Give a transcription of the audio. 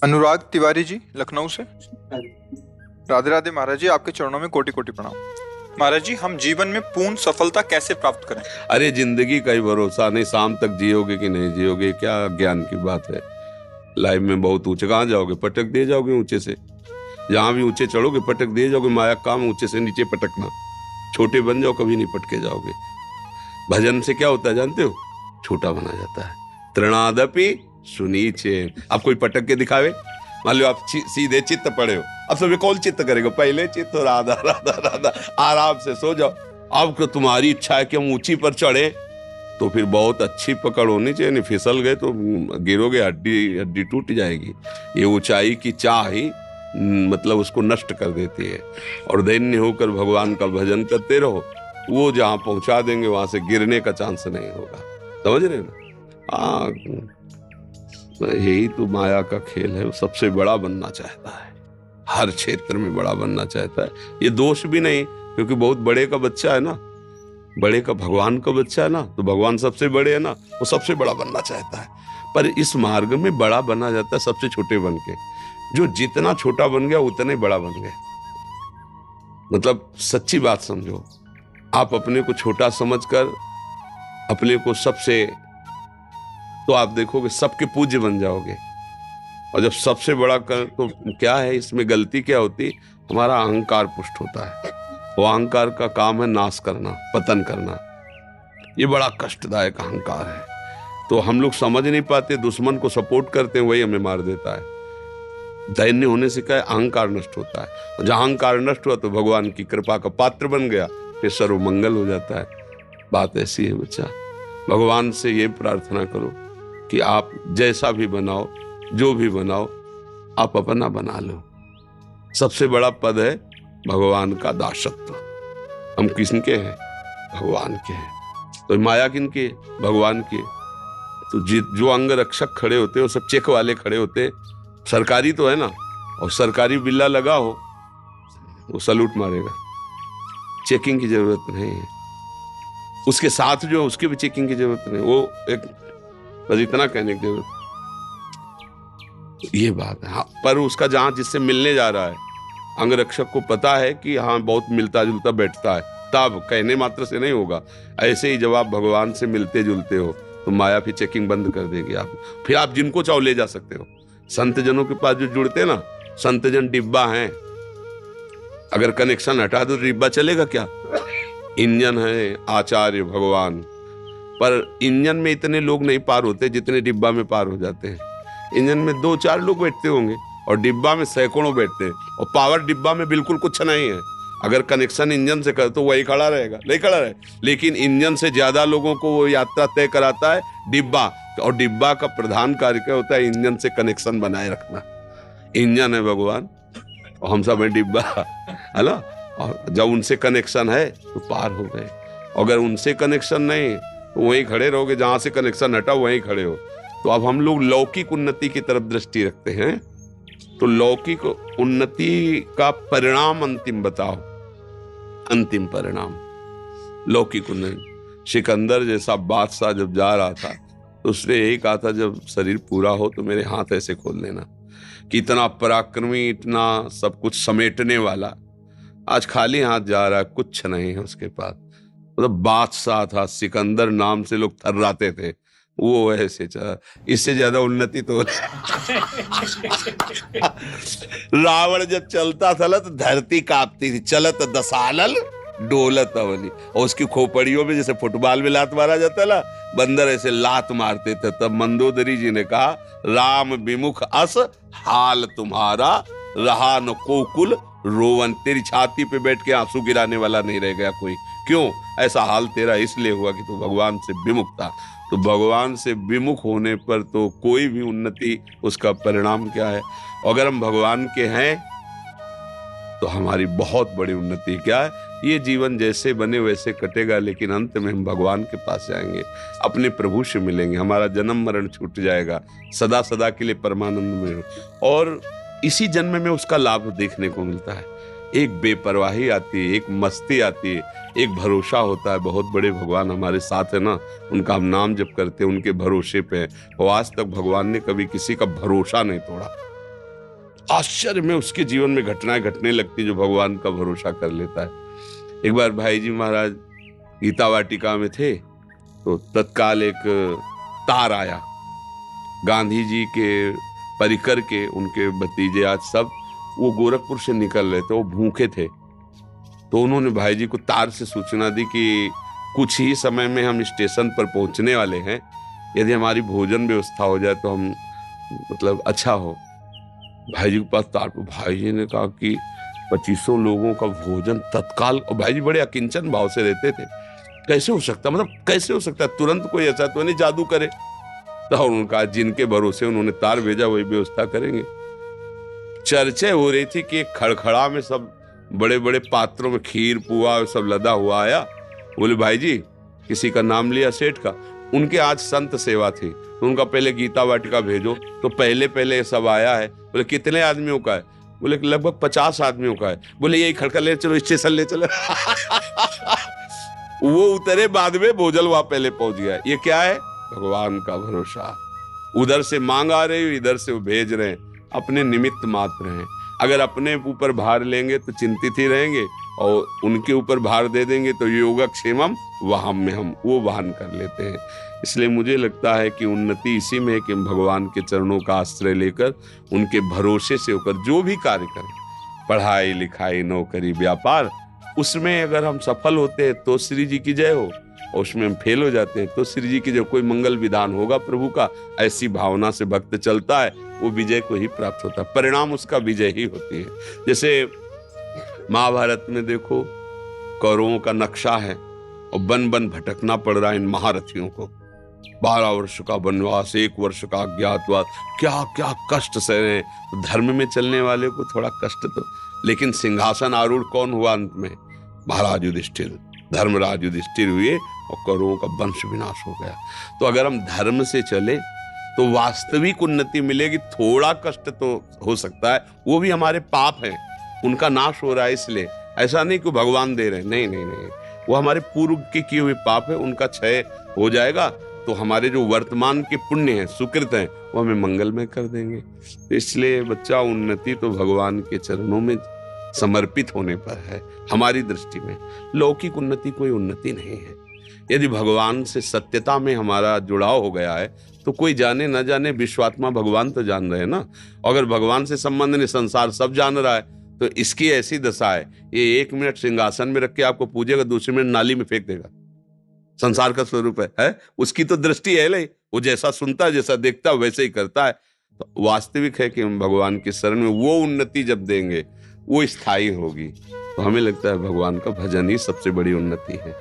अनुराग तिवारी जी, लखनऊ से। राधे राधे महाराज जी, आपके चरणों में कोटि कोटि प्रणाम। महाराज जी, हम जीवन में पूर्ण सफलता कैसे प्राप्त करें? अरे जिंदगी का ही भरोसा नहीं, शाम तक जियोगे कि नहीं जियोगे, क्या ज्ञान की बात है। लाइफ में बहुत ऊंचे कहाँ जाओगे, पटक दिए जाओगे ऊंचे से। जहां भी ऊंचे चढ़ोगे पटक दिए जाओगे। माया काम ऊंचे से नीचे पटकना। छोटे बन जाओ, कभी नहीं पटके जाओगे। भजन से क्या होता है जानते हो? छोटा बना जाता है। तृणादपि सुनीचे। अब कोई पटक के दिखावे, मान लो आप सीधे चित्त पड़े हो, अब सब कौन चित्त करेगा? पहले चित्त राधा राधा राधा, आराम से सो जाओ। अब तो तुम्हारी इच्छा है कि हम ऊंची पर चढ़े, तो फिर बहुत अच्छी पकड़ होनी चाहिए, नहीं फिसल गए तो गिरोगे, हड्डी हड्डी टूट जाएगी। ये ऊंचाई की चाह ही मतलब उसको नष्ट कर देती है। और दैन्य होकर भगवान का भजन करते रहो, वो जहां पहुंचा देंगे वहां से गिरने का चांस नहीं होगा। समझ रहे ना? हाँ, यही तो माया का खेल है। वो सबसे बड़ा बनना चाहता है, हर क्षेत्र में बड़ा बनना चाहता है। ये दोष भी नहीं, क्योंकि बहुत बड़े का बच्चा है ना, बड़े का भगवान का बच्चा है ना, तो भगवान सबसे बड़े है ना, वो सबसे बड़ा बनना चाहता है। पर इस मार्ग में बड़ा बना जाता है सबसे छोटे बन के। जो जितना छोटा बन गया उतना ही बड़ा बन गया। मतलब सच्ची बात समझो, आप अपने को छोटा समझकर अपने को सबसे, तो आप देखोगे सबके पूज्य बन जाओगे। और जब सबसे बड़ा कर, तो क्या है इसमें गलती क्या होती? हमारा अहंकार पुष्ट होता है। वो अहंकार का काम है नाश करना, पतन करना। ये बड़ा कष्टदायक अहंकार है। तो हम लोग समझ नहीं पाते, दुश्मन को सपोर्ट करते हैं, वही हमें मार देता है। दैन्य होने से क्या है? अहंकार नष्ट होता है। जहां अहंकार नष्ट हुआ तो भगवान की कृपा का पात्र बन गया, फिर सर्वमंगल हो जाता है। बात ऐसी है बच्चा। भगवान से ये प्रार्थना करो कि आप जैसा भी बनाओ, जो भी बनाओ, आप अपना बना लो। सबसे बड़ा पद है भगवान का दासत्व। हम किसके हैं? भगवान के हैं। तो माया किनके? भगवान के। तो जो अंग रक्षक खड़े होते हैं वो सब चेक वाले खड़े होते हैं। सरकारी तो है ना, और सरकारी बिल्ला लगा हो वो सलूट मारेगा, चेकिंग की जरूरत नहीं है। उसके साथ जो उसकी भी चेकिंग की जरूरत नहीं, वो एक बस इतना कहने की जरूरत, ये बात है। हाँ, पर उसका जहां जिससे मिलने जा रहा है, अंगरक्षक को पता है कि हाँ बहुत मिलता जुलता बैठता है, तब कहने मात्र से नहीं होगा। ऐसे ही जब आप भगवान से मिलते जुलते हो तो माया फिर चेकिंग बंद कर देगी। आप फिर आप जिनको चाहो ले जा सकते हो। संत जनों के पास जो जुड़ते ना, संत जन डिब्बा हैं, अगर कनेक्शन हटा दो तो डिब्बा चलेगा क्या? इंजन है आचार्य भगवान, पर इंजन में इतने लोग नहीं पार होते जितने डिब्बा में पार हो जाते हैं। इंजन में 2-4 लोग बैठते होंगे और डिब्बा में सैकड़ों बैठते हैं, और पावर डिब्बा में बिल्कुल कुछ नहीं है। अगर कनेक्शन इंजन से कर तो वही खड़ा रहेगा, नहीं खड़ा रहे, लेकिन इंजन से ज्यादा लोगों को वो यात्रा तय कराता है डिब्बा। और डिब्बा का प्रधान कार्य क्या होता है? इंजन से कनेक्शन बनाए रखना। इंजन है भगवान और हम सब है डिब्बा, है ना। और जब उनसे कनेक्शन है तो पार हो गए। अगर उनसे कनेक्शन नहीं तो वहीं खड़े रहोगे, जहां से कनेक्शन हटा वहीं खड़े हो। तो अब हम लोग लौकिक उन्नति की तरफ दृष्टि रखते हैं, तो लौकिक उन्नति का परिणाम अंतिम बताओ। अंतिम परिणाम लौकिक उन्नति। सिकंदर जैसा बादशाह जब जा रहा था तो उसने यही कहा था, जब शरीर पूरा हो तो मेरे हाथ ऐसे खोल लेना। कि इतना पराक्रमी, इतना सब कुछ समेटने वाला, आज खाली हाथ जा रहा है, कुछ नहीं है उसके पास। मतलब बादशाह था, सिकंदर नाम से लोग थर्राते थे, वो ऐसे चला। इससे ज्यादा उन्नति तो रावण जब चलता था ना तो धरती कांपती थी। चलत दसानल डोलत अवनी। और उसकी खोपड़ियों में जैसे फुटबॉल में लात मारा जाता ना, बंदर ऐसे लात मारते थे। तब मंदोदरी जी ने कहा, राम विमुख अस हाल तुम्हारा, रहा न कोकुल रोवन। तेरी छाती पे बैठ के आंसू गिराने वाला नहीं रह गया कोई। क्यों ऐसा हाल तेरा? इसलिए हुआ कि तू भगवान से विमुख था। तो भगवान से विमुख होने पर तो कोई भी उन्नति, उसका परिणाम क्या है? अगर हम भगवान के हैं तो हमारी बहुत बड़ी उन्नति क्या है? ये जीवन जैसे बने वैसे कटेगा, लेकिन अंत में हम भगवान के पास जाएंगे, अपने प्रभु से मिलेंगे, हमारा जन्म मरण छूट जाएगा, सदा सदा के लिए परमानंद में। और इसी जन्म में उसका लाभ देखने को मिलता है। एक बेपरवाही आती है, एक मस्ती आती है, एक भरोसा होता है। बहुत बड़े भगवान हमारे साथ है ना, उनका हम नाम जप करते हैं, उनके भरोसे पे। और आज तक भगवान ने कभी किसी का भरोसा नहीं तोड़ा। आश्चर्य में उसके जीवन में घटनाएं घटने लगती जो भगवान का भरोसा कर लेता है। एक बार भाई जी महाराज गीता वाटिका में थे तो तत्काल एक तार आया, गांधी जी के परिकर के उनके भतीजे आज सब वो गोरखपुर से निकल रहे थे, वो भूखे थे। तो उन्होंने भाई जी को तार से सूचना दी कि कुछ ही समय में हम स्टेशन पर पहुंचने वाले हैं, यदि हमारी भोजन व्यवस्था हो जाए तो हम मतलब अच्छा हो। भाई जी के पास तार पर भाई जी ने कहा कि 2500 लोगों का भोजन तत्काल, और भाई जी बड़े अकिंचन भाव से रहते थे, कैसे हो सकता, मतलब कैसे हो सकता है, तुरंत कोई ऐसा तो नहीं जादू करे। तो उनका जिनके भरोसे उन्होंने तार भेजा वही व्यवस्था करेंगे। चर्चा हो रही थी कि एक खड़खड़ा में सब बड़े बड़े पात्रों में खीर पुआ सब लदा हुआ आया। बोले भाई जी, किसी का नाम लिया सेठ का, उनके आज संत सेवा थी तो उनका पहले गीता वाटिका भेजो। तो पहले पहले सब आया है। बोले कितने आदमियों का है? बोले लगभग 50 आदमियों का है। बोले यही खड़खड़ ले चलो, स्टेशन ले चलो। वो उतरे बाद में भोजल वहां पहले पहुंच गया। ये क्या है? भगवान का भरोसा। उधर से मांग आ रही, इधर से वो भेज रहे हैं, अपने निमित्त मात्र हैं। अगर अपने ऊपर भार लेंगे तो चिंतित ही रहेंगे, और उनके ऊपर भार दे देंगे तो योगक्षेमम वहम में हम वो वहन कर लेते हैं। इसलिए मुझे लगता है कि उन्नति इसी में है कि हम भगवान के चरणों का आश्रय लेकर उनके भरोसे से होकर जो भी कार्य करें, पढ़ाई लिखाई नौकरी व्यापार, उसमें अगर हम सफल होते हैं तो श्री जी की जय हो, और उसमें हम फेल हो जाते हैं तो श्री जी की जो कोई मंगल विधान होगा प्रभु का, ऐसी भावना से भक्त चलता है वो विजय को ही प्राप्त होता है, परिणाम उसका विजय ही होती है। जैसे महाभारत में देखो, कौरवों का नक्शा है और बन बन भटकना पड़ रहा है इन महारथियों को। 12 वर्ष का वनवास, 1 वर्ष का अज्ञातवास, क्या क्या कष्ट सह रहे हैं। धर्म में चलने वाले को थोड़ा कष्ट तो, लेकिन सिंहासन आरूढ़ कौन हुआ अंत में? महाराज युधिष्ठिर, धर्मराज युधिष्ठिर हुए और कौरवों का वंश विनाश हो गया। तो अगर हम धर्म से चले तो वास्तविक उन्नति मिलेगी। थोड़ा कष्ट तो हो सकता है, वो भी हमारे पाप हैं, उनका नाश हो रहा है, इसलिए ऐसा नहीं कि भगवान दे रहे हैं, नहीं नहीं नहीं, वो हमारे पूर्व के किए हुए पाप है, उनका क्षय हो जाएगा तो हमारे जो वर्तमान के पुण्य हैं, सुकृत हैं, वो हमें मंगलमय कर देंगे। तो इसलिए बच्चा, उन्नति तो भगवान के चरणों में समर्पित होने पर है। हमारी दृष्टि में लौकिक उन्नति कोई उन्नति नहीं है। यदि भगवान से सत्यता में हमारा जुड़ाव हो गया है तो कोई जाने न जाने, विश्वात्मा भगवान तो जान रहे हैं ना। अगर भगवान से संबंध नहीं, संसार सब जान रहा है, तो इसकी ऐसी दशा है, ये 1 मिनट सिंहासन में रख के आपको पूजेगा, दूसरे मिनट नाली में फेंक देगा। संसार का स्वरूप है? उसकी तो दृष्टि है नहीं, वो जैसा सुनता है, जैसा देखता है, वैसे ही करता है। तो वास्तविक है कि हम भगवान की शरण में वो उन्नति जब देंगे वो स्थायी होगी। तो हमें लगता है भगवान का भजन ही सबसे बड़ी उन्नति है।